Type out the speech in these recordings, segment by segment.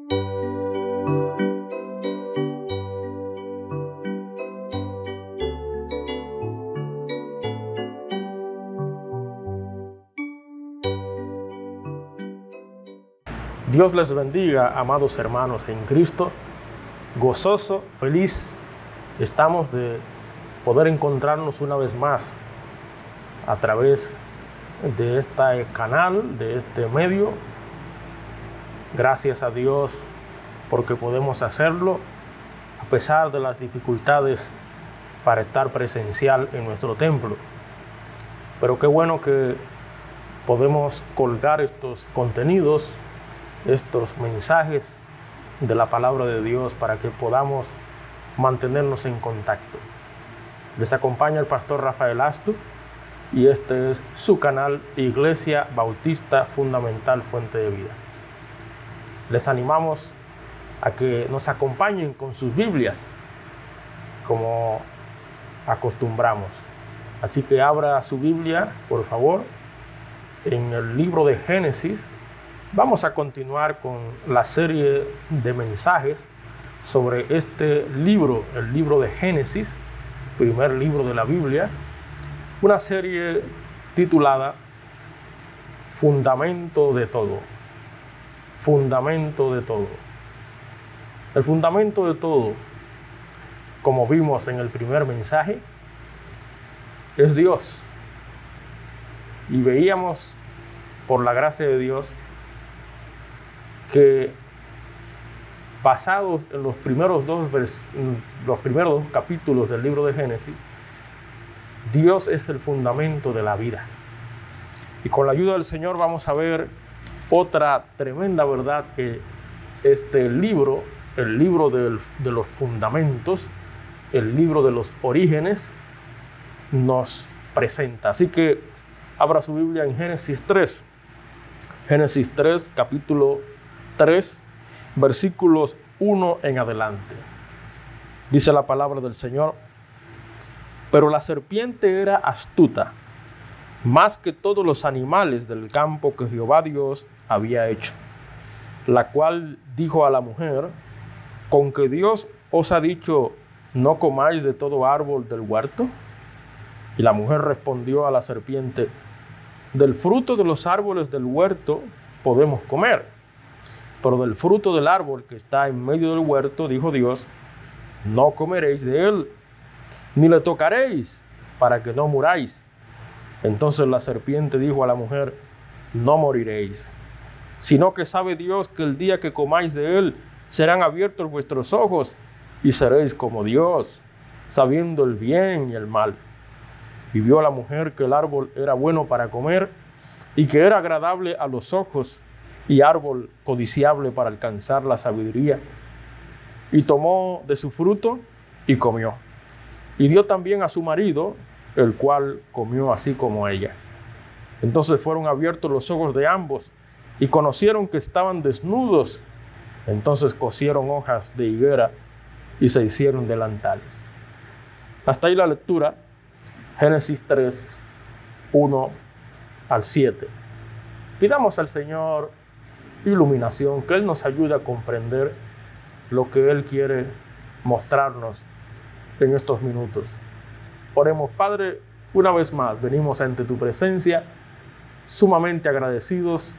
Dios les bendiga, amados hermanos en Cristo. Gozoso, feliz estamos de poder encontrarnos una vez más a través de este canal, de este medio. Gracias a Dios porque podemos hacerlo a pesar de las dificultades para estar presencial en nuestro templo. Pero qué bueno que podemos colgar estos contenidos, estos mensajes de la palabra de Dios para que podamos mantenernos en contacto. Les acompaña el pastor Rafael Astu y este es su canal Iglesia Bautista Fundamental Fuente de Vida. Les animamos a que nos acompañen con sus Biblias como acostumbramos. Así que abra su Biblia, por favor, en el libro de Génesis. Vamos a continuar con la serie de mensajes sobre este libro, el libro de Génesis, primer libro de la Biblia, una serie titulada Fundamento de todo. Fundamento de todo. El fundamento de todo, como vimos en el primer mensaje, es Dios. Y veíamos, por la gracia de Dios, que basados en los primeros dos capítulos del libro de Génesis, Dios es el fundamento de la vida. Y con la ayuda del Señor vamos a ver otra tremenda verdad que este libro, el libro de los fundamentos, el libro de los orígenes, nos presenta. Así que abra su Biblia en Génesis 3. Génesis 3, capítulo 3, versículos 1 en adelante. Dice la palabra del Señor: pero la serpiente era astuta, más que todos los animales del campo que Jehová Dios había hecho, la cual dijo a la mujer: ¿con que Dios os ha dicho, no comáis de todo árbol del huerto? Y la mujer respondió a la serpiente: del fruto de los árboles del huerto podemos comer, pero del fruto del árbol que está en medio del huerto, dijo Dios, no comeréis de él, ni le tocaréis, para que no muráis. Entonces la serpiente dijo a la mujer: no moriréis, sino que sabe Dios que el día que comáis de él, serán abiertos vuestros ojos, y seréis como Dios, sabiendo el bien y el mal. Y vio la mujer que el árbol era bueno para comer, y que era agradable a los ojos, y árbol codiciable para alcanzar la sabiduría. Y tomó de su fruto y comió. Y dio también a su marido, el cual comió así como ella. Entonces fueron abiertos los ojos de ambos, y conocieron que estaban desnudos. Entonces cosieron hojas de higuera y se hicieron delantales. Hasta ahí la lectura. Génesis 3, 1 al 7. Pidamos al Señor iluminación, que Él nos ayude a comprender lo que Él quiere mostrarnos en estos minutos. Oremos. Padre, una vez más venimos ante tu presencia, sumamente agradecidos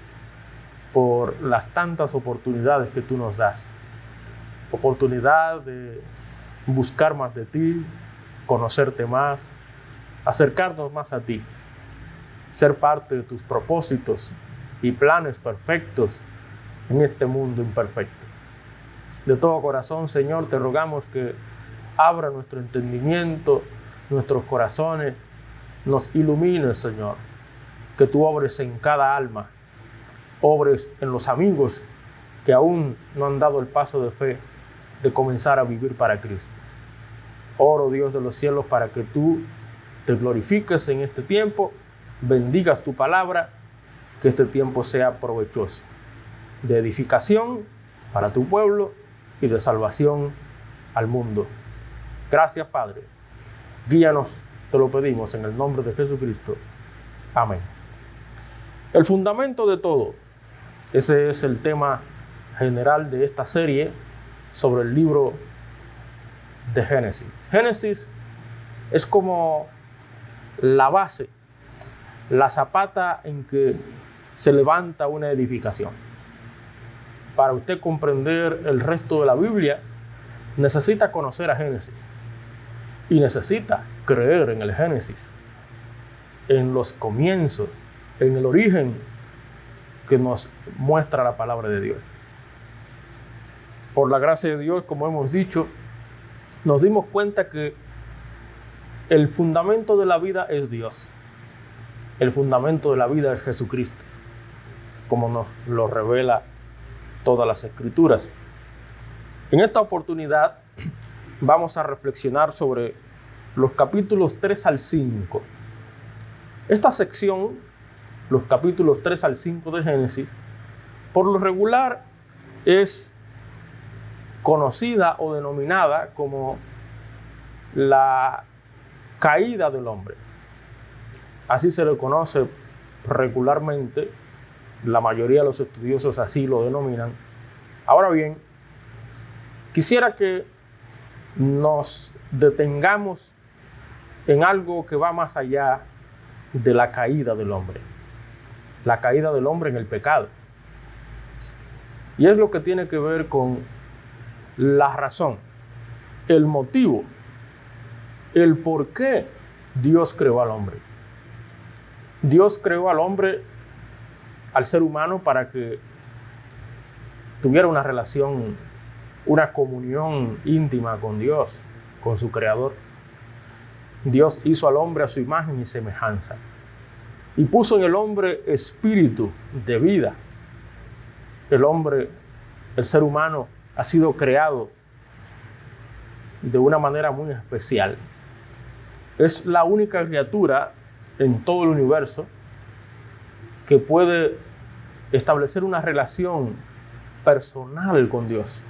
por las tantas oportunidades que tú nos das. Oportunidad de buscar más de ti, conocerte más, acercarnos más a ti, ser parte de tus propósitos y planes perfectos en este mundo imperfecto. De todo corazón, Señor, te rogamos que abra nuestro entendimiento, nuestros corazones, nos ilumines, Señor, que tú obres en cada alma, obres en los amigos que aún no han dado el paso de fe de comenzar a vivir para Cristo. Oro, Dios de los cielos, para que tú te glorifiques en este tiempo, bendigas tu palabra, que este tiempo sea provechoso, de edificación para tu pueblo y de salvación al mundo. Gracias, Padre. Guíanos, te lo pedimos en el nombre de Jesucristo. Amén. El fundamento de todo. Ese es el tema general de esta serie sobre el libro de Génesis. Génesis es como la base, la zapata en que se levanta una edificación. Para usted comprender el resto de la Biblia, necesita conocer a Génesis y necesita creer en el Génesis, en los comienzos, en el origen que nos muestra la palabra de Dios. Por la gracia de Dios, como hemos dicho, nos dimos cuenta que el fundamento de la vida es Dios. El fundamento de la vida es Jesucristo, como nos lo revela todas las Escrituras. En esta oportunidad vamos a reflexionar sobre los capítulos 3 al 5. Esta sección, los capítulos 3 al 5 de Génesis, por lo regular es conocida o denominada como la caída del hombre. Así se le conoce regularmente, la mayoría de los estudiosos así lo denominan. Ahora bien, quisiera que nos detengamos en algo que va más allá de la caída del hombre. La caída del hombre en el pecado. Y es lo que tiene que ver con la razón, el motivo, el por qué Dios creó al hombre. Dios creó al hombre, al ser humano, para que tuviera una relación, una comunión íntima con Dios, con su Creador. Dios hizo al hombre a su imagen y semejanza y puso en el hombre espíritu de vida. El hombre, el ser humano, ha sido creado de una manera muy especial. Es la única criatura en todo el universo que puede establecer una relación personal con Dios.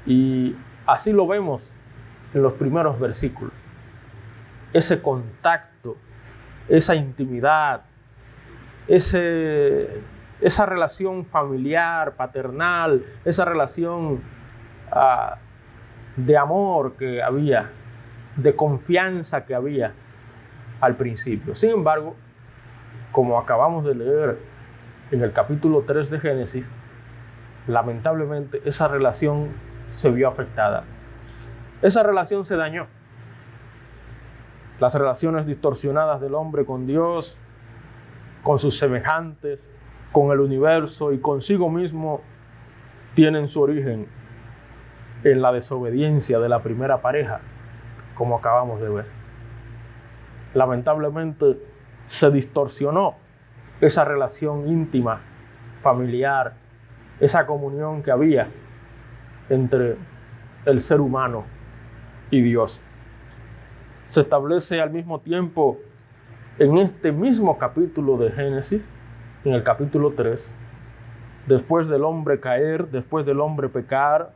Y así lo vemos en los primeros versículos. Ese contacto, esa intimidad, esa relación familiar, paternal, esa relación de amor que había, de confianza que había al principio. Sin embargo, como acabamos de leer en el capítulo 3 de Génesis, lamentablemente esa relación se vio afectada. Esa relación se dañó. Las relaciones distorsionadas del hombre con Dios, con sus semejantes, con el universo y consigo mismo, tienen su origen en la desobediencia de la primera pareja, como acabamos de ver. Lamentablemente se distorsionó esa relación íntima, familiar, esa comunión que había entre el ser humano y Dios. Se establece al mismo tiempo en este mismo capítulo de Génesis, en el capítulo 3, después del hombre caer, después del hombre pecar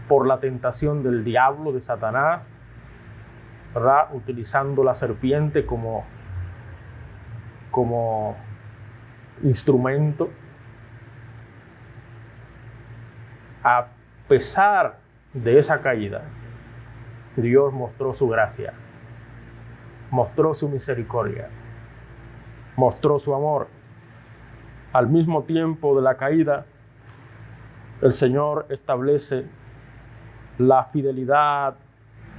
por la tentación del diablo, de Satanás, ¿verdad?, utilizando la serpiente como instrumento. A pesar de esa caída, Dios mostró su gracia, mostró su misericordia, mostró su amor. Al mismo tiempo de la caída, el Señor establece la fidelidad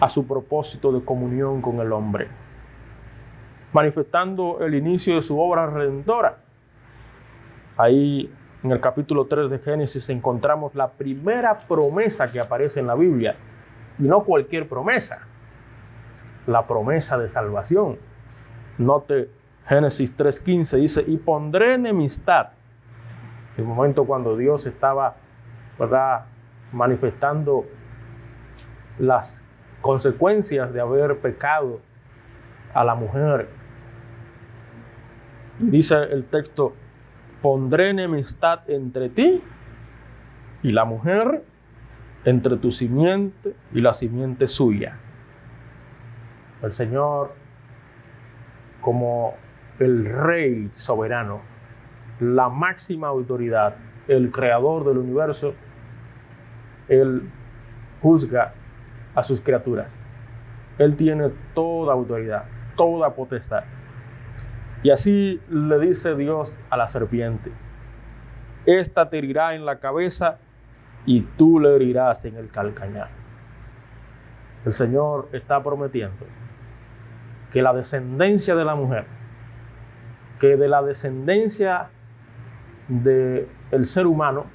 a su propósito de comunión con el hombre, manifestando el inicio de su obra redentora. Ahí en el capítulo 3 de Génesis encontramos la primera promesa que aparece en la Biblia, y no cualquier promesa, la promesa de salvación. Note Génesis 3:15, dice: y pondré enemistad. El momento cuando Dios estaba, ¿verdad?, manifestando las consecuencias de haber pecado a la mujer. Y dice el texto: pondré enemistad entre ti y la mujer, entre tu simiente y la simiente suya. El Señor, como el Rey soberano, la máxima autoridad, el creador del universo, Él juzga a sus criaturas. Él tiene toda autoridad, toda potestad. Y así le dice Dios a la serpiente: esta te herirá en la cabeza y tú le herirás en el calcañar. El Señor está prometiendo que la descendencia de la mujer, que de la descendencia del ser humano,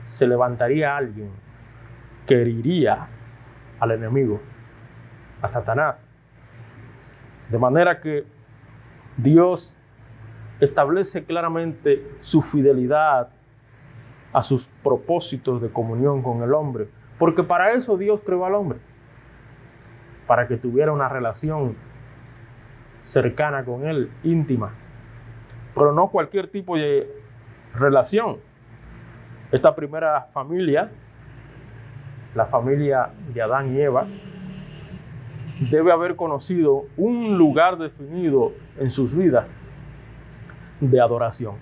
se levantaría alguien que heriría al enemigo, a Satanás. De manera que Dios establece claramente su fidelidad a sus propósitos de comunión con el hombre, porque para eso Dios creó al hombre, para que tuviera una relación cercana con él, íntima, pero no cualquier tipo de relación. Esta primera familia, la familia de Adán y Eva, debe haber conocido un lugar definido en sus vidas de adoración.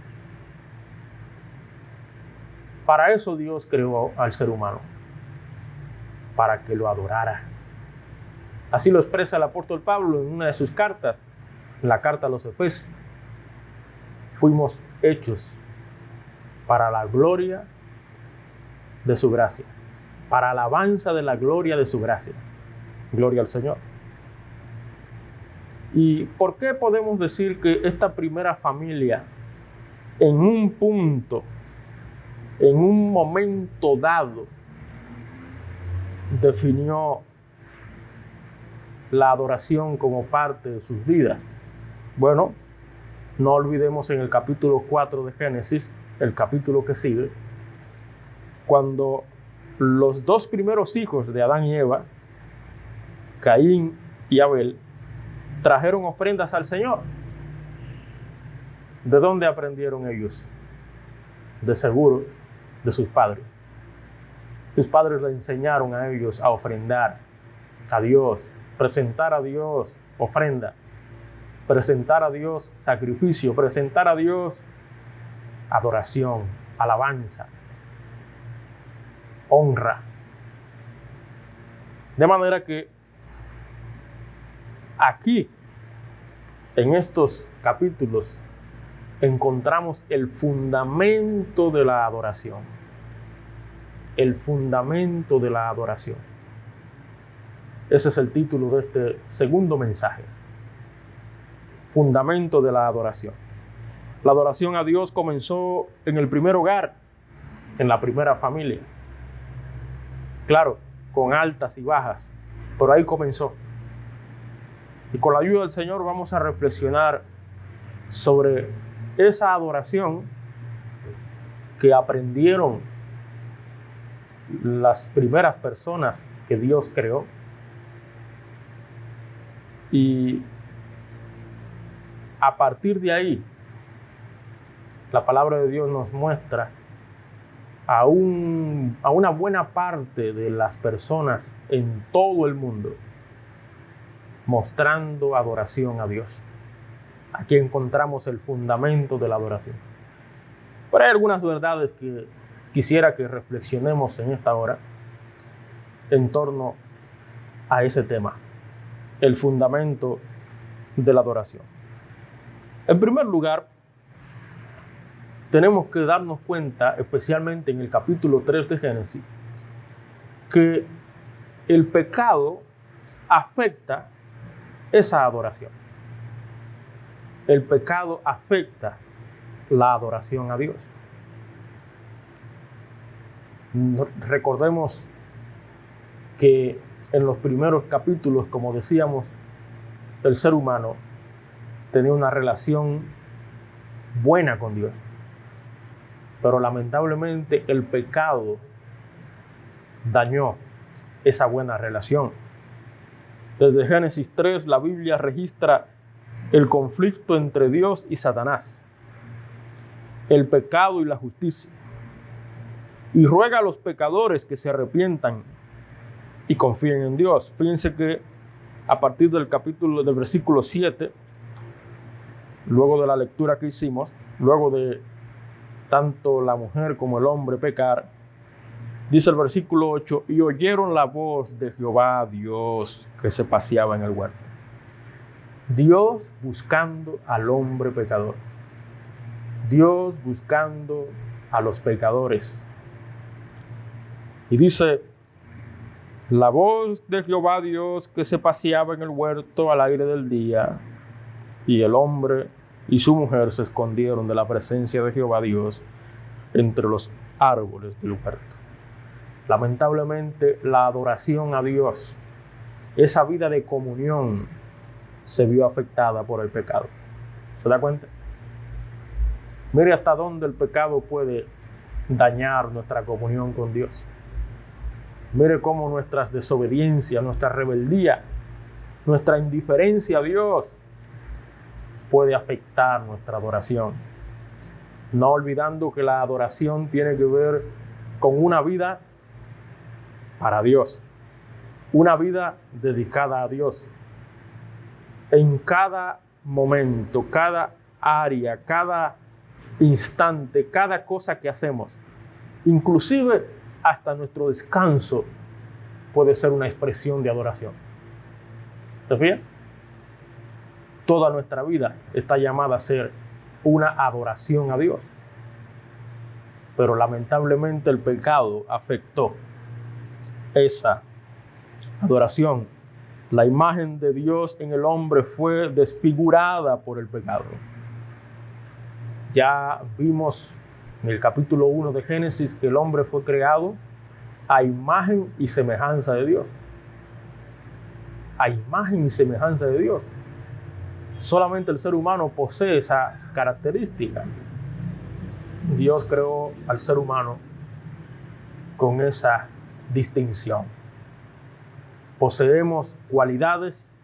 Para eso Dios creó al ser humano, para que lo adorara. Así lo expresa el apóstol Pablo en una de sus cartas, en la carta a los Efesios. Fuimos hechos para la gloria de su gracia, para alabanza de la gloria de su gracia. Gloria al Señor. ¿Y por qué podemos decir que esta primera familia, en un punto, en un momento dado, definió la adoración como parte de sus vidas? Bueno, no olvidemos en el capítulo 4 de Génesis, el capítulo que sigue, cuando los dos primeros hijos de Adán y Eva, Caín y Abel, trajeron ofrendas al Señor. ¿De dónde aprendieron ellos? De seguro, de sus padres. Sus padres les enseñaron a ellos a ofrendar a Dios, presentar a Dios ofrenda, presentar a Dios sacrificio, presentar a Dios adoración, alabanza, honra. De manera que aquí, en estos capítulos, encontramos el fundamento de la adoración. El fundamento de la adoración. Ese es el título de este segundo mensaje. Fundamento de la adoración. La adoración a Dios comenzó en el primer hogar, en la primera familia. Claro, con altas y bajas, pero ahí comenzó. Y con la ayuda del Señor vamos a reflexionar sobre esa adoración que aprendieron las primeras personas que Dios creó. Y a partir de ahí, la palabra de Dios nos muestra a una buena parte de las personas en todo el mundo mostrando adoración a Dios. Aquí encontramos el fundamento de la adoración. Pero hay algunas verdades que quisiera que reflexionemos en esta hora en torno a ese tema, el fundamento de la adoración. En primer lugar, tenemos que darnos cuenta, especialmente en el capítulo 3 de Génesis, que el pecado afecta esa adoración. El pecado afecta la adoración a Dios. Recordemos que en los primeros capítulos, como decíamos, el ser humano tenía una relación buena con Dios. Pero lamentablemente el pecado dañó esa buena relación. Desde Génesis 3, la Biblia registra el conflicto entre Dios y Satanás, el pecado y la justicia, y ruega a los pecadores que se arrepientan y confíen en Dios. Fíjense que a partir del versículo 7, luego de la lectura que hicimos, luego de tanto la mujer como el hombre pecar, dice el versículo 8, y oyeron la voz de Jehová Dios que se paseaba en el huerto. Dios buscando al hombre pecador. Dios buscando a los pecadores. Y dice, la voz de Jehová Dios que se paseaba en el huerto al aire del día, y el hombre y su mujer se escondieron de la presencia de Jehová Dios entre los árboles del huerto. Lamentablemente, la adoración a Dios, esa vida de comunión, se vio afectada por el pecado. ¿Se da cuenta? Mire hasta dónde el pecado puede dañar nuestra comunión con Dios. Mire cómo nuestras desobediencias, nuestra rebeldía, nuestra indiferencia a Dios puede afectar nuestra adoración. No olvidando que la adoración tiene que ver con una vida para Dios, una vida dedicada a Dios. En cada momento, cada área, cada instante, cada cosa que hacemos, inclusive hasta nuestro descanso, puede ser una expresión de adoración. ¿Se fija? Toda nuestra vida está llamada a ser una adoración a Dios. Pero lamentablemente el pecado afectó esa adoración. La imagen de Dios en el hombre fue desfigurada por el pecado. Ya vimos en el capítulo 1 de Génesis que el hombre fue creado a imagen y semejanza de Dios. A imagen y semejanza de Dios. Solamente el ser humano posee esa característica. Dios creó al ser humano con esa distinción. Poseemos cualidades,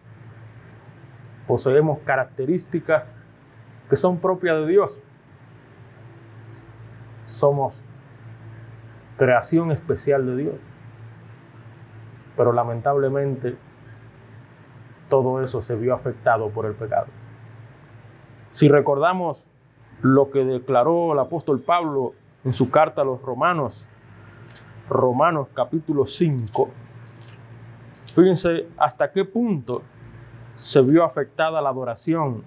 poseemos características que son propias de Dios. Somos creación especial de Dios. Pero lamentablemente todo eso se vio afectado por el pecado. Si recordamos lo que declaró el apóstol Pablo en su carta a los Romanos, Romanos capítulo 5, fíjense hasta qué punto se vio afectada la adoración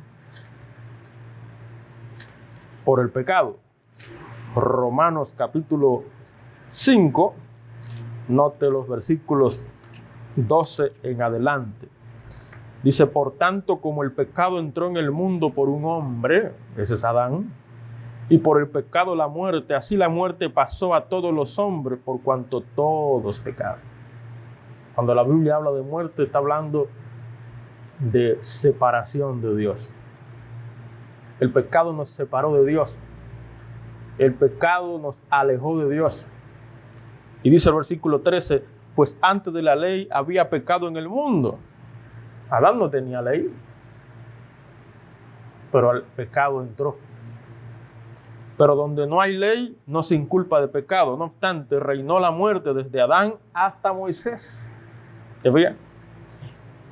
por el pecado. Romanos capítulo 5, note los versículos 12 en adelante. Dice, por tanto, como el pecado entró en el mundo por un hombre, ese es Adán, y por el pecado la muerte, así la muerte pasó a todos los hombres por cuanto todos pecaron. Cuando la Biblia habla de muerte, está hablando de separación de Dios. El pecado nos separó de Dios. El pecado nos alejó de Dios. Y dice el versículo 13, pues antes de la ley había pecado en el mundo. Adán no tenía ley, pero el pecado entró. Pero donde no hay ley, no se inculpa de pecado. No obstante, reinó la muerte desde Adán hasta Moisés. ¿Se veía?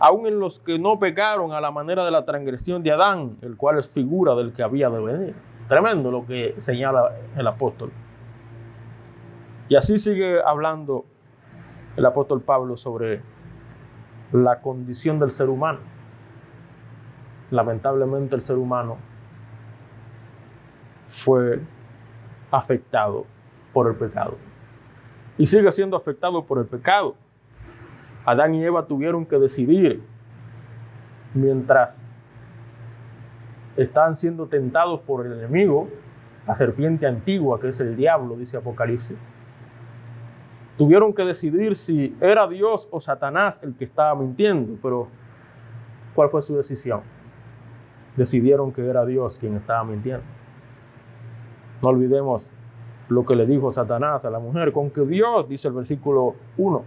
Aún en los que no pecaron a la manera de la transgresión de Adán, el cual es figura del que había de venir. Tremendo lo que señala el apóstol. Y así sigue hablando el apóstol Pablo sobre la condición del ser humano. Lamentablemente el ser humano fue afectado por el pecado. Y sigue siendo afectado por el pecado. Adán y Eva tuvieron que decidir mientras estaban siendo tentados por el enemigo, la serpiente antigua que es el diablo, dice Apocalipsis. Tuvieron que decidir si era Dios o Satanás el que estaba mintiendo, pero ¿cuál fue su decisión? Decidieron que era Dios quien estaba mintiendo. No olvidemos lo que le dijo Satanás a la mujer, con que Dios, dice el versículo 1,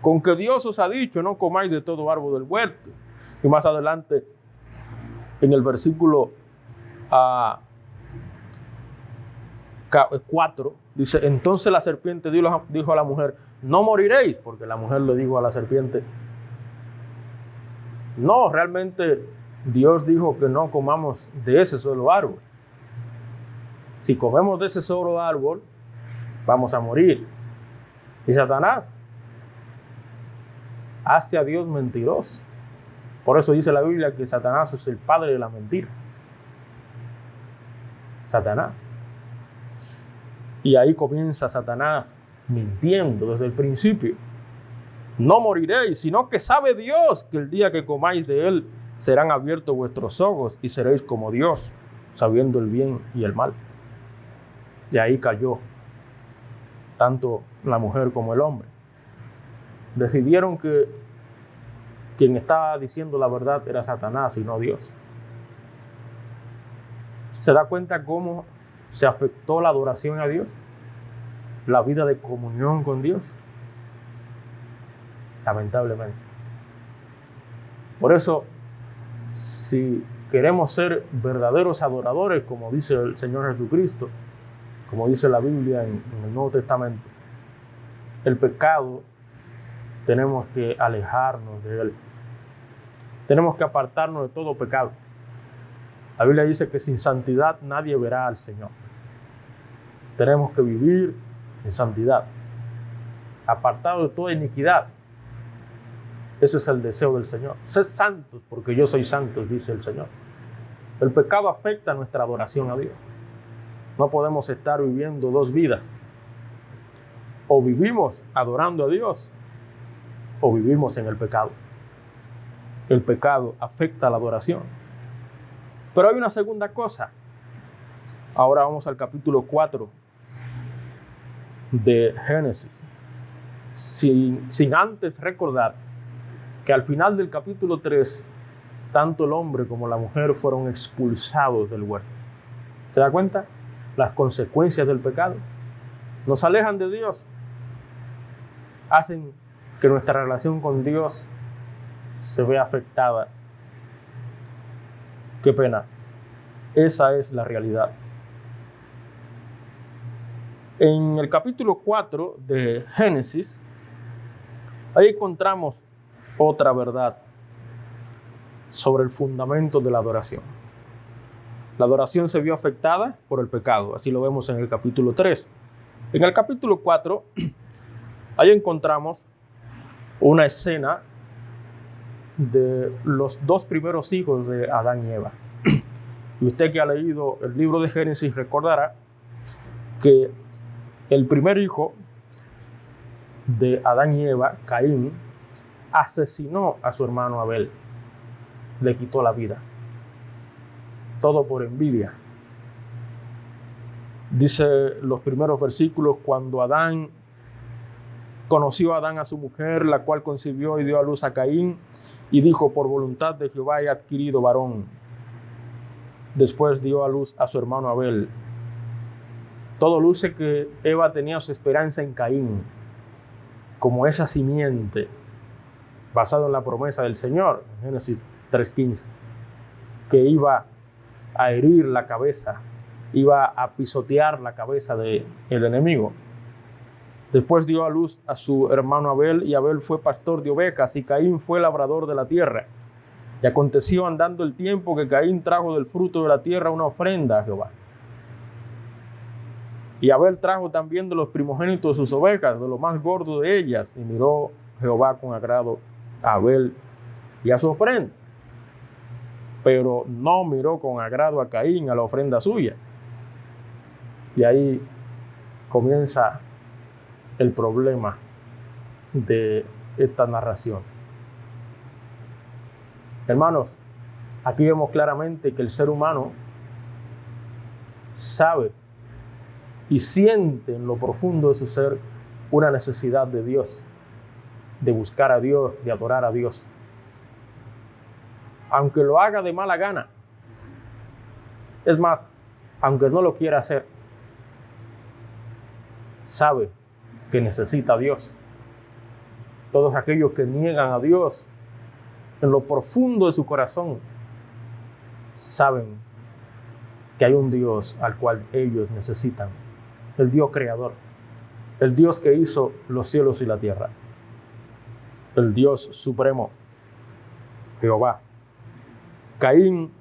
con que Dios os ha dicho, no comáis de todo árbol del huerto. Y más adelante, en el versículo 4, dice, entonces la serpiente dijo a la mujer, no moriréis, porque la mujer le dijo a la serpiente, no, realmente Dios dijo que no comamos de ese solo árbol. si comemos de ese solo árbol, vamos a morir. Y Satanás hace a Dios mentiroso. Por eso dice la Biblia que Satanás es el padre de la mentira. Satanás. Y ahí comienza Satanás mintiendo desde el principio. No moriréis, sino que sabe Dios que el día que comáis de él serán abiertos vuestros ojos y seréis como Dios, sabiendo el bien y el mal. Y ahí cayó tanto la mujer como el hombre. Decidieron que quien estaba diciendo la verdad era Satanás y no Dios. ¿Se da cuenta cómo se afectó la adoración a Dios? La vida de comunión con Dios. Lamentablemente. Por eso, si queremos ser verdaderos adoradores, como dice el Señor Jesucristo, como dice la Biblia en el Nuevo Testamento, el pecado tenemos que alejarnos de él. Tenemos que apartarnos de todo pecado. La Biblia dice que sin santidad nadie verá al Señor. Tenemos que vivir en santidad, apartados de toda iniquidad. Ese es el deseo del Señor. Sed santos porque yo soy santo, dice el Señor. El pecado afecta nuestra adoración a Dios. No podemos estar viviendo dos vidas. O vivimos adorando a Dios o vivimos en el pecado. El pecado afecta la adoración. Pero hay una segunda cosa. Ahora vamos al capítulo 4 de Génesis. Sin antes recordar que al final del capítulo 3, tanto el hombre como la mujer fueron expulsados del huerto. ¿Se da cuenta? Las consecuencias del pecado nos alejan de Dios, hacen que nuestra relación con Dios se vea afectada. Qué pena. Esa es la realidad. En el capítulo 4 de Génesis, ahí encontramos otra verdad sobre el fundamento de la adoración. La adoración se vio afectada por el pecado, así lo vemos en el capítulo 3. En el capítulo 4, ahí encontramos una escena de los dos primeros hijos de Adán y Eva. Y usted que ha leído el libro de Génesis recordará que el primer hijo de Adán y Eva, Caín, asesinó a su hermano Abel, le quitó la vida. Todo por envidia. Dice los primeros versículos, cuando conoció a Adán a su mujer, la cual concibió y dio a luz a Caín, y dijo, por voluntad de Jehová he adquirido varón. Después dio a luz a su hermano Abel. Todo luce que Eva tenía su esperanza en Caín, como esa simiente, basado en la promesa del Señor, Génesis 3:15, que iba a herir la cabeza, iba a pisotear la cabeza del enemigo. Después dio a luz a su hermano Abel, y Abel fue pastor de ovejas, y Caín fue labrador de la tierra. Y aconteció andando el tiempo que Caín trajo del fruto de la tierra una ofrenda a Jehová. Y Abel trajo también de los primogénitos de sus ovejas, de lo más gordo de ellas, y miró Jehová con agrado a Abel y a su ofrenda. Pero no miró con agrado a Caín, a la ofrenda suya. Y ahí comienza el problema de esta narración. Hermanos, aquí vemos claramente que el ser humano sabe y siente en lo profundo de su ser una necesidad de Dios, de buscar a Dios, de adorar a Dios. Aunque lo haga de mala gana. Es más, aunque no lo quiera hacer, sabe que necesita a Dios. Todos aquellos que niegan a Dios en lo profundo de su corazón saben que hay un Dios al cual ellos necesitan, el Dios creador, el Dios que hizo los cielos y la tierra, el Dios supremo, Jehová. Caín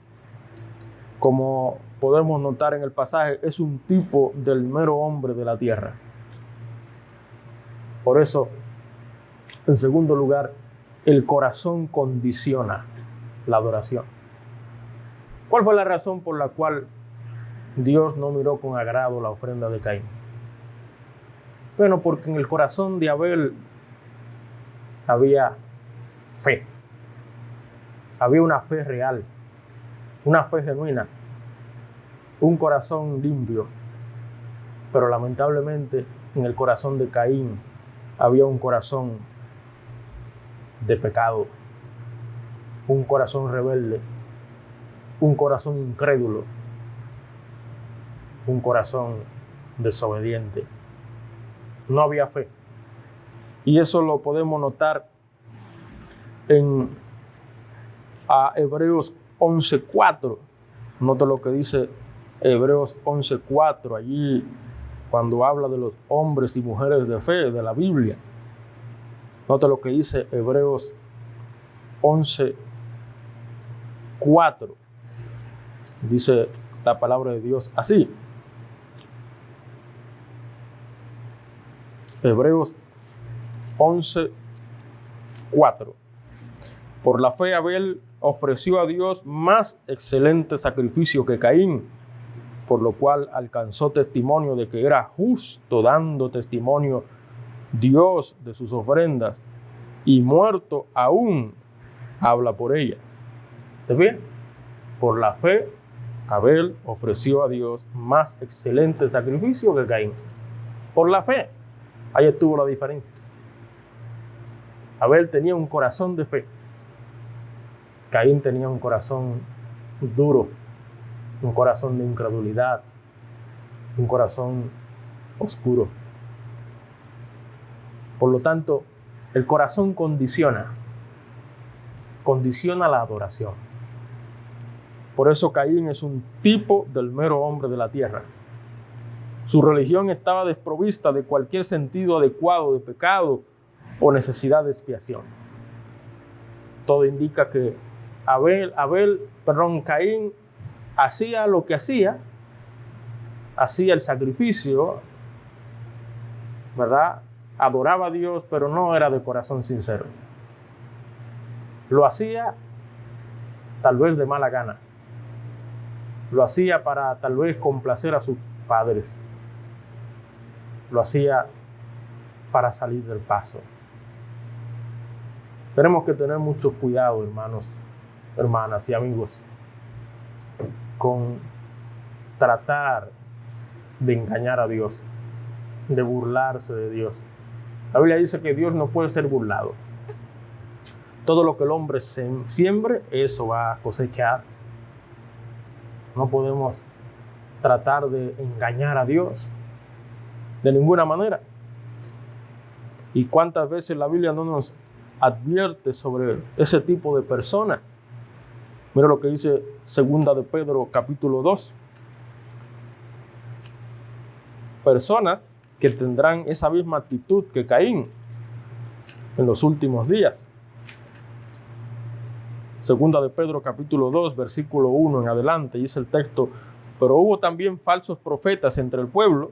como podemos notar en el pasaje, es un tipo del mero hombre de la tierra. Por eso, en segundo lugar, el corazón condiciona la adoración. ¿Cuál fue la razón por la cual Dios no miró con agrado la ofrenda de Caín? Bueno, porque en el corazón de Abel había fe. Había una fe real, una fe genuina, un corazón limpio. Pero lamentablemente en el corazón de Caín había un corazón de pecado, un corazón rebelde, un corazón incrédulo, un corazón desobediente. No había fe. Y eso lo podemos notar en Hebreos 11:4. Nota lo que dice Hebreos 11:4, allí cuando habla de los hombres y mujeres de fe de la Biblia. Nota lo que dice Hebreos 11:4. Dice la palabra de Dios así. Hebreos 11:4. Por la fe Abel ofreció a Dios más excelente sacrificio que Caín, por lo cual alcanzó testimonio de que era justo, dando testimonio Dios de sus ofrendas, y muerto aún habla por ella. ¿Está bien? Por la fe Abel ofreció a Dios más excelente sacrificio que Caín. Por la fe. Ahí estuvo la diferencia. Abel tenía un corazón de fe. Caín tenía un corazón duro, un corazón de incredulidad, un corazón oscuro. Por lo tanto, el corazón condiciona la adoración. Por eso Caín es un tipo del mero hombre de la tierra. Su religión estaba desprovista de cualquier sentido adecuado de pecado o necesidad de expiación. Todo indica que Caín hacía lo que hacía el sacrificio, ¿verdad? Adoraba a Dios, pero no era de corazón sincero. Lo hacía tal vez de mala gana. Lo hacía para tal vez complacer a sus padres. Lo hacía para salir del paso. Tenemos que tener mucho cuidado, hermanos, hermanas y amigos, con tratar de engañar a Dios, de burlarse de Dios. La Biblia dice que Dios no puede ser burlado. Todo lo que el hombre siembre, eso va a cosechar. No podemos tratar de engañar a Dios de ninguna manera. ¿Y cuántas veces la Biblia no nos advierte sobre ese tipo de personas? Mira lo que dice 2 de Pedro capítulo 2. Personas que tendrán esa misma actitud que Caín en los últimos días. 2 de Pedro capítulo 2, versículo 1 en adelante, dice el texto: pero hubo también falsos profetas entre el pueblo,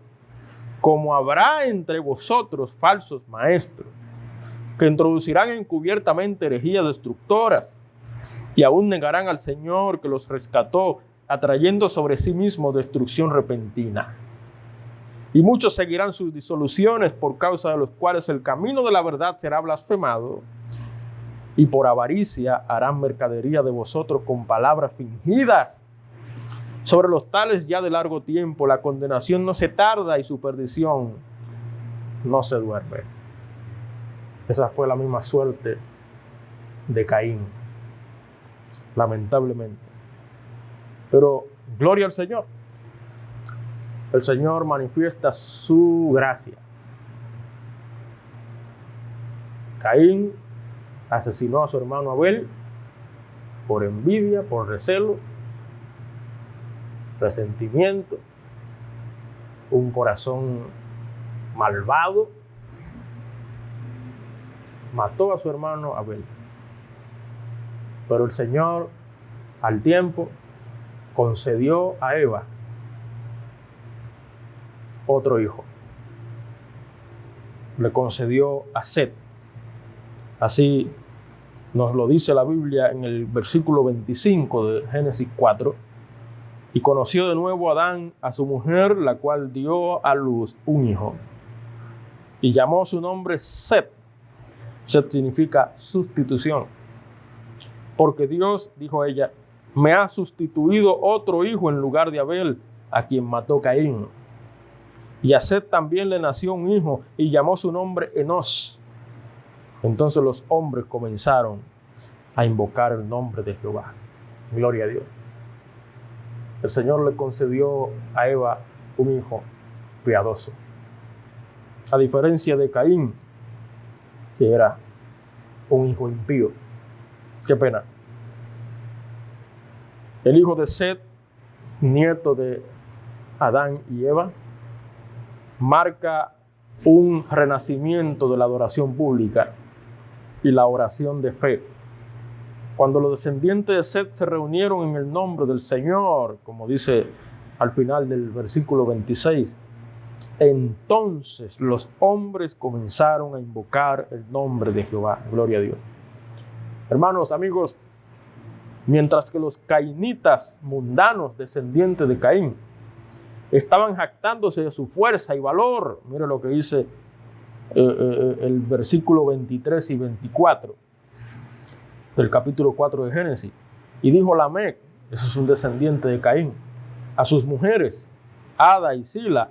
como habrá entre vosotros falsos maestros, que introducirán encubiertamente herejías destructoras, y aún negarán al Señor que los rescató, atrayendo sobre sí mismos destrucción repentina. Y muchos seguirán sus disoluciones, por causa de los cuales el camino de la verdad será blasfemado, y por avaricia harán mercadería de vosotros con palabras fingidas. Sobre los tales ya de largo tiempo la condenación no se tarda y su perdición no se duerme. Esa fue la misma suerte de Caín, lamentablemente. Pero gloria al Señor. El Señor manifiesta su gracia. Caín asesinó a su hermano Abel por envidia, por recelo, resentimiento, un corazón malvado. Mató a su hermano Abel. Pero el Señor, al tiempo, concedió a Eva otro hijo. Le concedió a Set. Así nos lo dice la Biblia en el versículo 25 de Génesis 4. Y conoció de nuevo Adán a su mujer, la cual dio a luz un hijo. Y llamó su nombre Set. Set significa sustitución. Porque Dios, dijo ella, me ha sustituido otro hijo en lugar de Abel, a quien mató Caín. Y a Set también le nació un hijo y llamó su nombre Enos. Entonces los hombres comenzaron a invocar el nombre de Jehová. Gloria a Dios. El Señor le concedió a Eva un hijo piadoso. A diferencia de Caín, que era un hijo impío. Qué pena. El hijo de Set, nieto de Adán y Eva, marca un renacimiento de la adoración pública y la oración de fe. Cuando los descendientes de Set se reunieron en el nombre del Señor, como dice al final del versículo 26, entonces los hombres comenzaron a invocar el nombre de Jehová. Gloria a Dios. Hermanos, amigos, mientras que los cainitas mundanos, descendientes de Caín, estaban jactándose de su fuerza y valor, mire lo que dice el versículo 23 y 24 del capítulo 4 de Génesis. Y dijo Lamec, eso es un descendiente de Caín, a sus mujeres, Ada y Sila,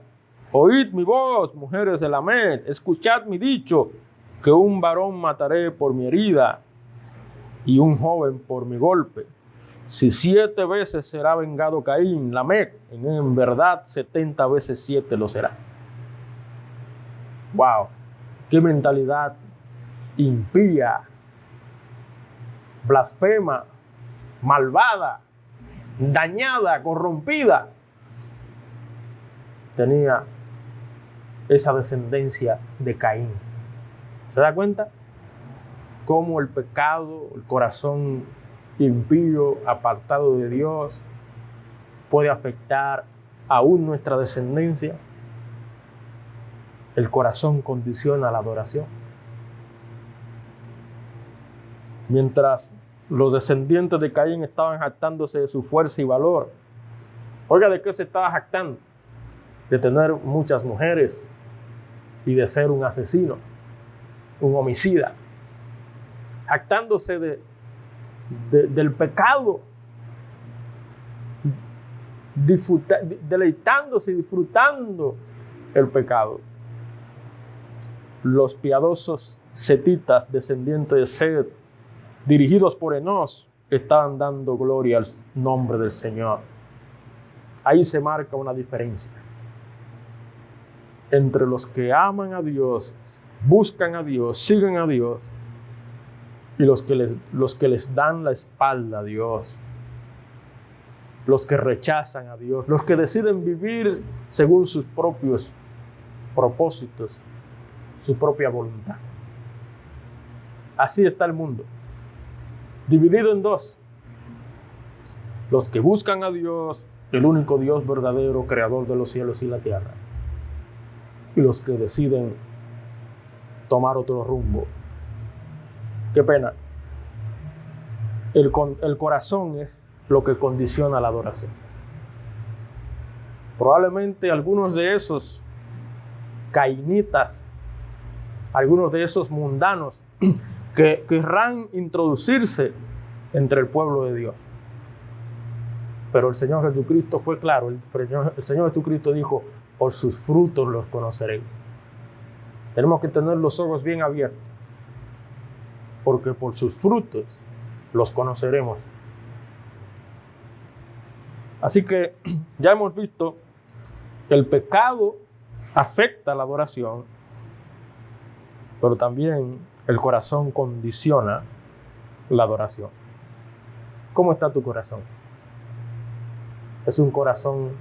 oíd mi voz, mujeres de Lamec, escuchad mi dicho, que un varón mataré por mi herida y un joven por mi golpe. Si 7 veces será vengado Caín, Lamec, en verdad 70 veces 7 lo será. ¡Wow! ¡Qué mentalidad impía, blasfema, malvada, dañada, corrompida tenía esa descendencia de Caín! ¿Se da cuenta? Cómo el pecado, el corazón impío, apartado de Dios, puede afectar aún nuestra descendencia. El corazón condiciona la adoración. Mientras los descendientes de Caín estaban jactándose de su fuerza y valor, oiga, ¿de qué se estaba jactando? De tener muchas mujeres y de ser un asesino, un homicida, jactándose del pecado, deleitándose y disfrutando el pecado. Los piadosos setitas, descendientes de Set, dirigidos por Enos, estaban dando gloria al nombre del Señor. Ahí se marca una diferencia entre los que aman a Dios, buscan a Dios, siguen a Dios, y los que les dan la espalda a Dios, los que rechazan a Dios, los que deciden vivir según sus propios propósitos, su propia voluntad. Así está el mundo, dividido en dos: los que buscan a Dios, el único Dios verdadero, creador de los cielos y la tierra, y los que deciden tomar otro rumbo. Qué pena. El corazón es lo que condiciona la adoración. Probablemente algunos de esos cainitas, algunos de esos mundanos que querrán introducirse entre el pueblo de Dios. Pero el Señor Jesucristo fue claro. El Señor Jesucristo dijo: por sus frutos los conoceréis. Tenemos que tener los ojos bien abiertos, porque por sus frutos los conoceremos. Así que ya hemos visto que el pecado afecta la adoración, pero también el corazón condiciona la adoración. ¿Cómo está tu corazón? ¿Es un corazón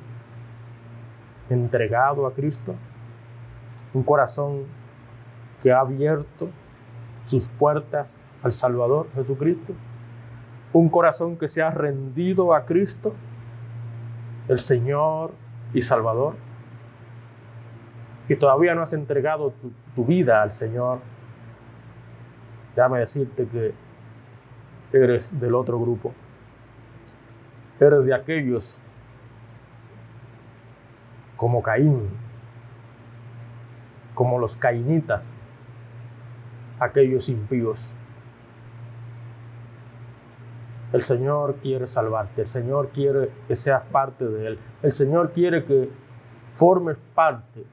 entregado a Cristo? ¿Un corazón que ha abierto sus puertas al Salvador Jesucristo? ¿Un corazón que se ha rendido a Cristo? el Señor y Salvador, y todavía no has entregado tu vida al Señor, déjame decirte que eres del otro grupo. Eres de aquellos como Caín, como los cainitas, aquellos impíos. El Señor quiere salvarte, el Señor quiere que seas parte de Él, el Señor quiere que formes parte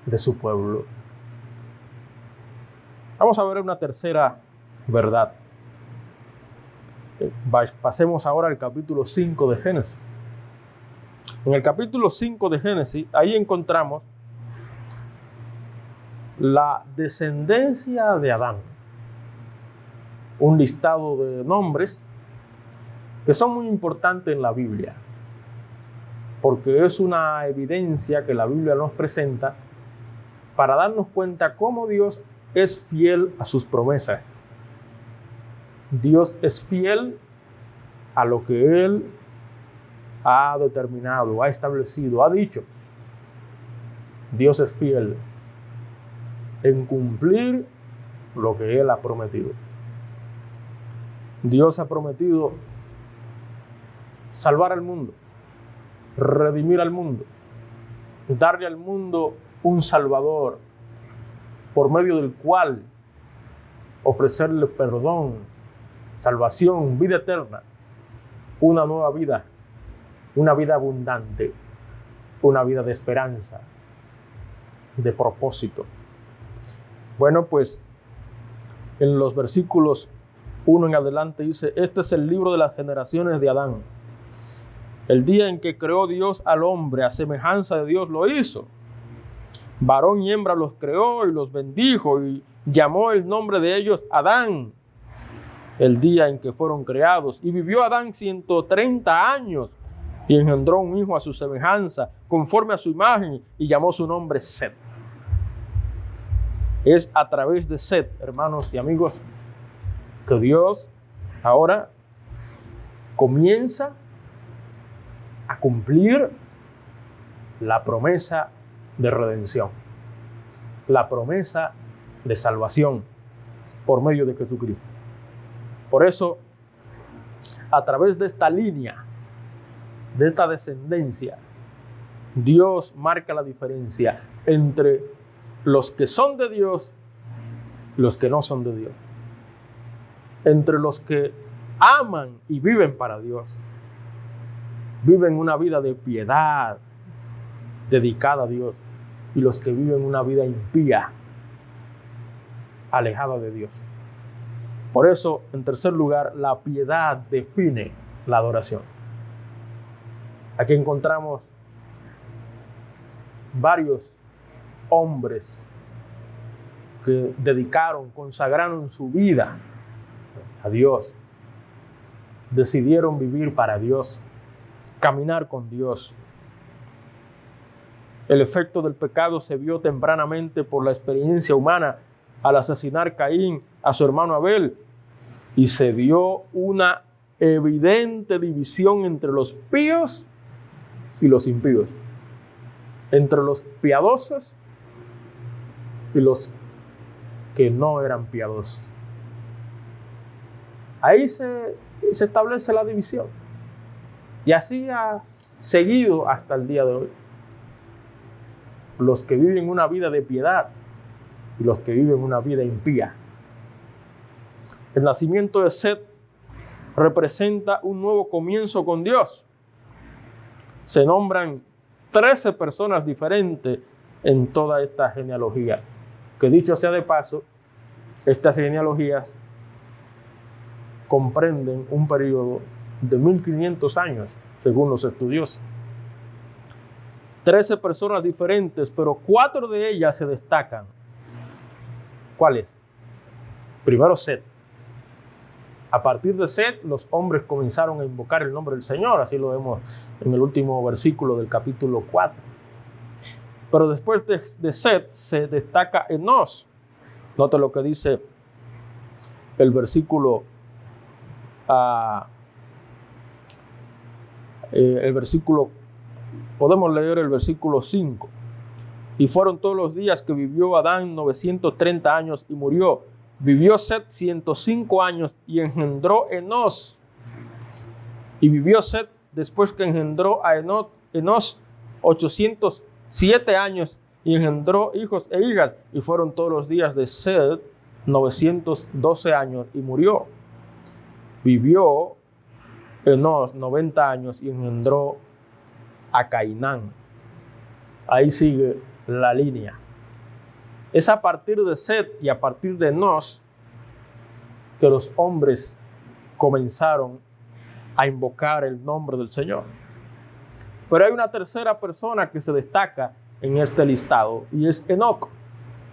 de su pueblo. Vamos a ver una tercera verdad. Pasemos ahora al capítulo 5 de Génesis. En el capítulo 5 de Génesis, ahí encontramos la descendencia de Adán. Un listado de nombres que son muy importantes en la Biblia, porque es una evidencia que la Biblia nos presenta para darnos cuenta cómo Dios es fiel a sus promesas. Dios es fiel a lo que Él ha determinado, ha establecido, ha dicho. Dios es fiel en cumplir lo que Él ha prometido. Dios ha prometido salvar al mundo, redimir al mundo, darle al mundo un Salvador por medio del cual ofrecerle perdón, salvación, vida eterna, una nueva vida, una vida abundante, una vida de esperanza, de propósito. Bueno, pues en los versículos 1 en adelante dice: este es el libro de las generaciones de Adán. El día en que creó Dios al hombre, a semejanza de Dios lo hizo. Varón y hembra los creó y los bendijo y llamó el nombre de ellos Adán. El día en que fueron creados. Y vivió Adán 130 años y engendró un hijo a su semejanza, conforme a su imagen, y llamó su nombre Set. Es a través de Set, hermanos y amigos, que Dios ahora comienza a cumplir la promesa de redención, la promesa de salvación por medio de Jesucristo. Por eso, a través de esta línea, de esta descendencia, Dios marca la diferencia entre los que son de Dios y los que no son de Dios, entre los que aman y viven para Dios, viven una vida de piedad dedicada a Dios, y los que viven una vida impía, alejada de Dios. Por eso, en tercer lugar, la piedad define la adoración. Aquí encontramos varios hombres que dedicaron, consagraron su vida a Dios, decidieron vivir para Dios, caminar con Dios. El efecto del pecado se vio tempranamente por la experiencia humana al asesinar Caín a su hermano Abel, y se dio una evidente división entre los píos y los impíos, entre los piadosos y los que no eran piadosos. Ahí se establece la división, y así ha seguido hasta el día de hoy. Los que viven una vida de piedad y los que viven una vida impía. El nacimiento de Set representa un nuevo comienzo con Dios. Se nombran 13 personas diferentes en toda esta genealogía, que dicho sea de paso, estas genealogías comprenden un periodo de 1500 años, según los estudiosos. 13 personas diferentes, pero 4 de ellas se destacan. ¿Cuáles? Primero, Set. A partir de Set, los hombres comenzaron a invocar el nombre del Señor, así lo vemos en el último versículo del capítulo 4. Pero después de Set se destaca Enos. Note lo que dice el versículo 4 Podemos leer el versículo 5. Y fueron todos los días que vivió Adán 930 años y murió. Vivió Set 105 años y engendró Enos. Y vivió Set después que engendró a Enos 807 años y engendró hijos e hijas. Y fueron todos los días de Set 912 años y murió. Vivió Enos 90 años y engendró a Cainán. Ahí sigue la línea. Es a partir de Set y a partir de Enos que los hombres comenzaron a invocar el nombre del Señor. Pero hay una tercera persona que se destaca en este listado y es Enoc.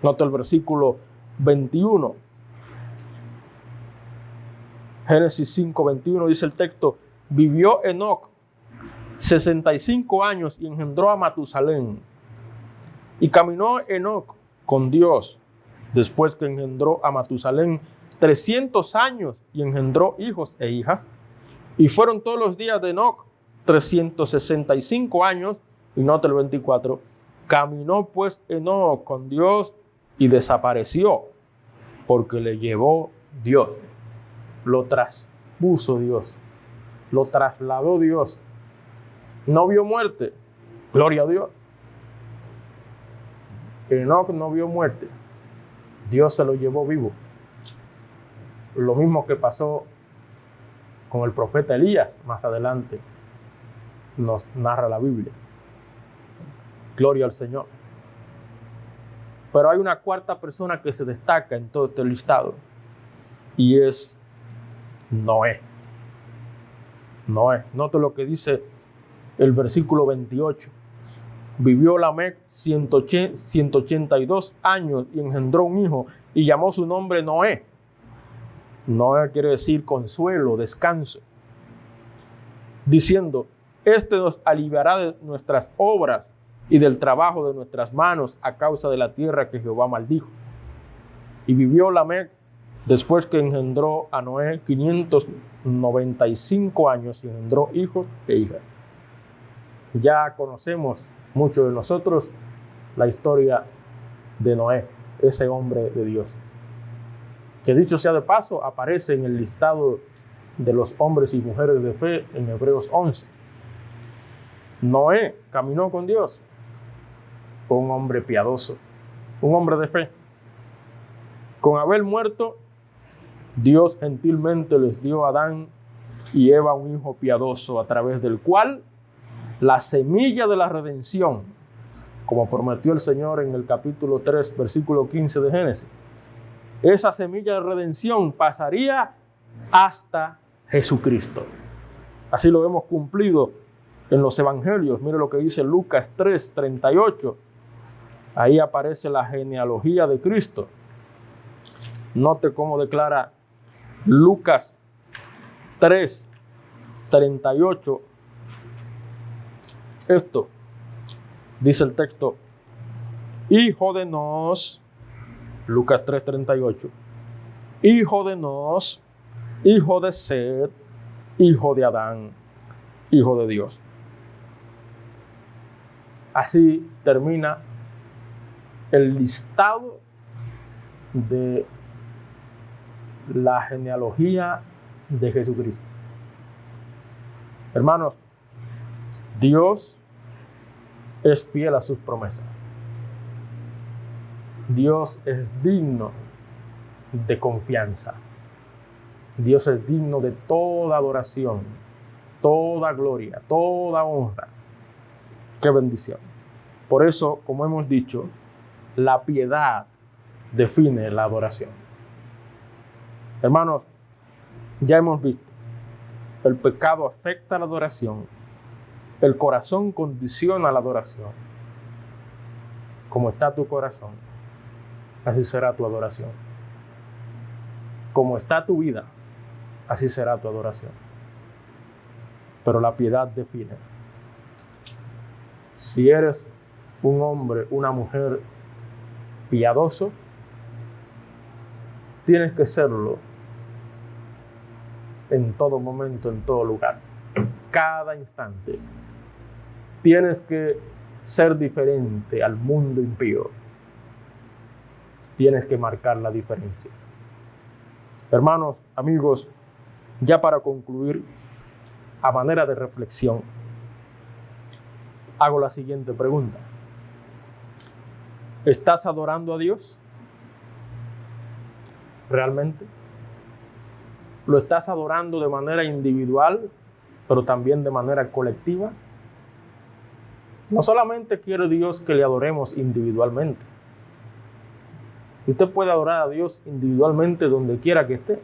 Nota el versículo 21. Génesis 5:21 dice el texto: vivió Enoc 65 años y engendró a Matusalén. Y caminó Enoc con Dios después que engendró a Matusalén 300 años y engendró hijos e hijas. Y fueron todos los días de Enoc 365 años. Y nota el 24. Caminó pues Enoc con Dios y desapareció porque le llevó Dios. Lo traspuso Dios. Lo trasladó Dios. No vio muerte. Gloria a Dios. Enoc no vio muerte. Dios se lo llevó vivo. Lo mismo que pasó con el profeta Elías, más adelante nos narra la Biblia. Gloria al Señor. Pero hay una cuarta persona que se destaca en todo este listado y es Noé. Noé. Note lo que dice el versículo 28. Vivió Lamec 182 años y engendró un hijo y llamó su nombre Noé. Noé quiere decir consuelo, descanso. Diciendo: este nos aliviará de nuestras obras y del trabajo de nuestras manos a causa de la tierra que Jehová maldijo. Y vivió Lamec después que engendró a Noé 595 años y engendró hijos e hijas. Ya conocemos muchos de nosotros la historia de Noé, ese hombre de Dios, que dicho sea de paso aparece en el listado de los hombres y mujeres de fe en Hebreos 11. Noé caminó con Dios, fue un hombre piadoso, un hombre de fe. Con Abel muerto, Dios gentilmente les dio a Adán y Eva un hijo piadoso, a través del cual la semilla de la redención, como prometió el Señor en el capítulo 3, versículo 15 de Génesis, esa semilla de redención pasaría hasta Jesucristo. Así lo hemos cumplido en los evangelios. Mire lo que dice Lucas 3:38. Ahí aparece la genealogía de Cristo. Note cómo declara Lucas 3:38 esto. Dice el texto: hijo de Nos, Lucas 3:38, hijo de Nos, hijo de Set, hijo de Adán, hijo de Dios. Así termina el listado de la genealogía de Jesucristo. Hermanos, Dios es fiel a sus promesas. Dios es digno de confianza. Dios es digno de toda adoración, toda gloria, toda honra. ¡Qué bendición! Por eso, como hemos dicho, la piedad define la adoración. Hermanos, ya hemos visto, el pecado afecta la adoración, el corazón condiciona la adoración. Como está tu corazón, así será tu adoración. Como está tu vida, así será tu adoración. Pero la piedad define. Si eres un hombre, una mujer piadoso, tienes que serlo en todo momento, en todo lugar, cada instante. Tienes que ser diferente al mundo impío. Tienes que marcar la diferencia. Hermanos, amigos, ya para concluir, a manera de reflexión, hago la siguiente pregunta. ¿Estás adorando a Dios? ¿Realmente? ¿Lo estás adorando de manera individual, pero también de manera colectiva? No solamente quiere Dios que le adoremos individualmente. Usted puede adorar a Dios individualmente donde quiera que esté,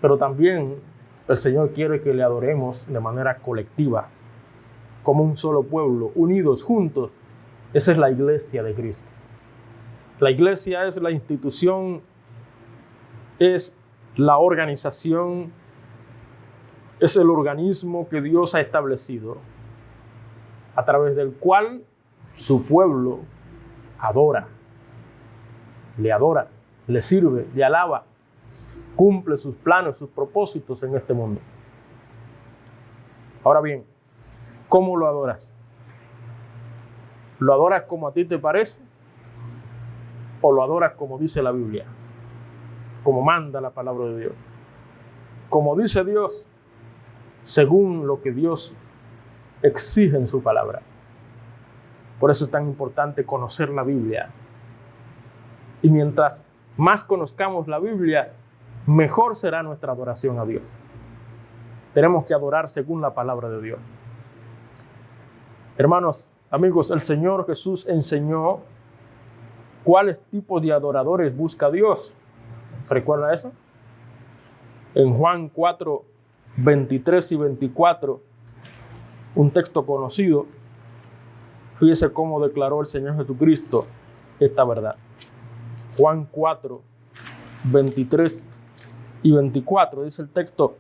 pero también el Señor quiere que le adoremos de manera colectiva, como un solo pueblo, unidos, juntos. Esa es la iglesia de Cristo. La iglesia es la institución, es la organización, es el organismo que Dios ha establecido, a través del cual su pueblo adora, le sirve, le alaba, cumple sus planes, sus propósitos en este mundo. Ahora bien, ¿cómo lo adoras? ¿Lo adoras como a ti te parece? ¿O lo adoras como dice la Biblia? Como manda la palabra de Dios. Como dice Dios, según lo que Dios exige en su palabra. Por eso es tan importante conocer la Biblia. Y mientras más conozcamos la Biblia, mejor será nuestra adoración a Dios. Tenemos que adorar según la palabra de Dios. Hermanos, amigos, el Señor Jesús enseñó cuáles tipos de adoradores busca Dios. ¿Recuerda eso? En Juan 4, 23 y 24, un texto conocido, fíjese cómo declaró el Señor Jesucristo esta verdad. Juan 4, 23 y 24, dice el texto: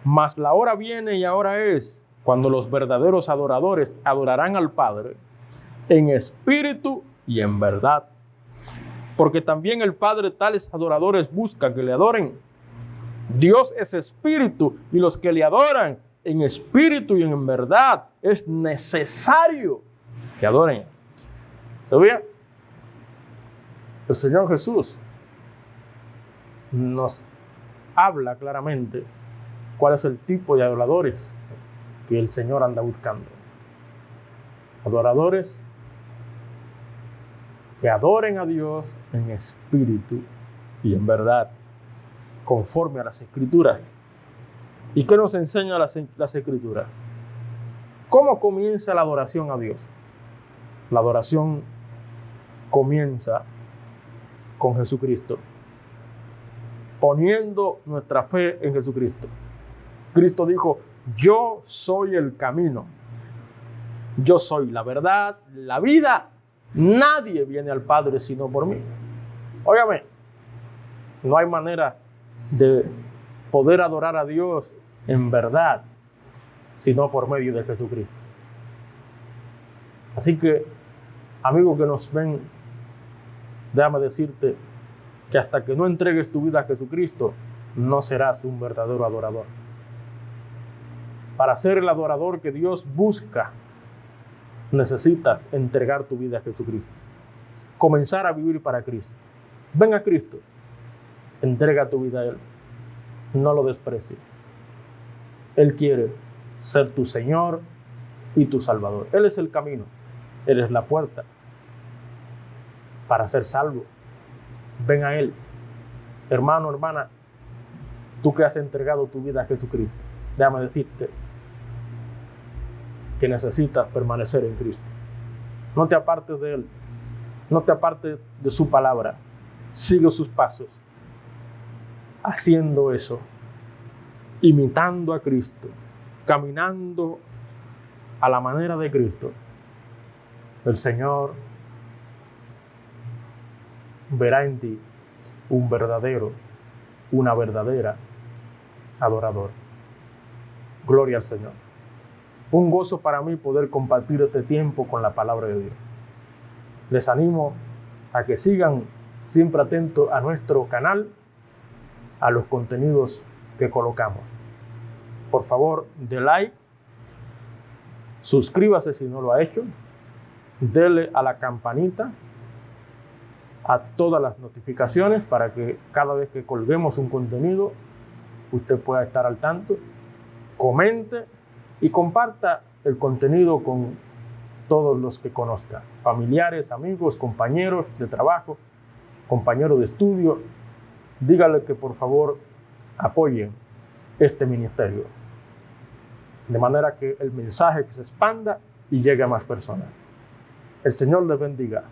mas la hora viene y ahora es, cuando los verdaderos adoradores adorarán al Padre en espíritu y en verdad. Porque también el Padre tales adoradores busca que le adoren. Dios es espíritu, y los que le adoran en espíritu y en verdad es necesario que adoren. ¿Sabía? El Señor Jesús nos habla claramente cuál es el tipo de adoradores que el Señor anda buscando. Adoradores que adoren a Dios en espíritu y en verdad, conforme a las Escrituras. ¿Y qué nos enseña las Escrituras? ¿Cómo comienza la adoración a Dios? La adoración comienza con Jesucristo, poniendo nuestra fe en Jesucristo. Cristo dijo: yo soy el camino, yo soy la verdad, la vida. Nadie viene al Padre sino por mí. Óigame, no hay manera de poder adorar a Dios en verdad sino por medio de Jesucristo. Así que, amigos que nos ven, déjame decirte que hasta que no entregues tu vida a Jesucristo, no serás un verdadero adorador. Para ser el adorador que Dios busca, necesitas entregar tu vida a Jesucristo. Comenzar a vivir para Cristo. Ven a Cristo. Entrega tu vida a Él. No lo desprecies. Él quiere ser tu Señor y tu Salvador. Él es el camino. Él es la puerta para ser salvo. Ven a Él. Hermano, hermana, tú que has entregado tu vida a Jesucristo, déjame decirte que necesitas permanecer en Cristo. No te apartes de Él. No te apartes de su palabra. Sigue sus pasos. Haciendo eso, imitando a Cristo, caminando a la manera de Cristo, el Señor verá en ti un verdadero, una verdadera adorador. Gloria al Señor. Un gozo para mí poder compartir este tiempo con la palabra de Dios. Les animo a que sigan siempre atentos a nuestro canal, a los contenidos que colocamos. Por favor, de like, Suscríbase si no lo ha hecho. Dele a la campanita, a todas las notificaciones para que cada vez que colguemos un contenido, usted pueda estar al tanto. Comente y comparta el contenido con todos los que conozca. Familiares, amigos, compañeros de trabajo, compañeros de estudio. Dígale que por favor apoyen este ministerio. De manera que el mensaje se expanda y llegue a más personas. El Señor les bendiga.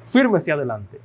Firme hacia adelante.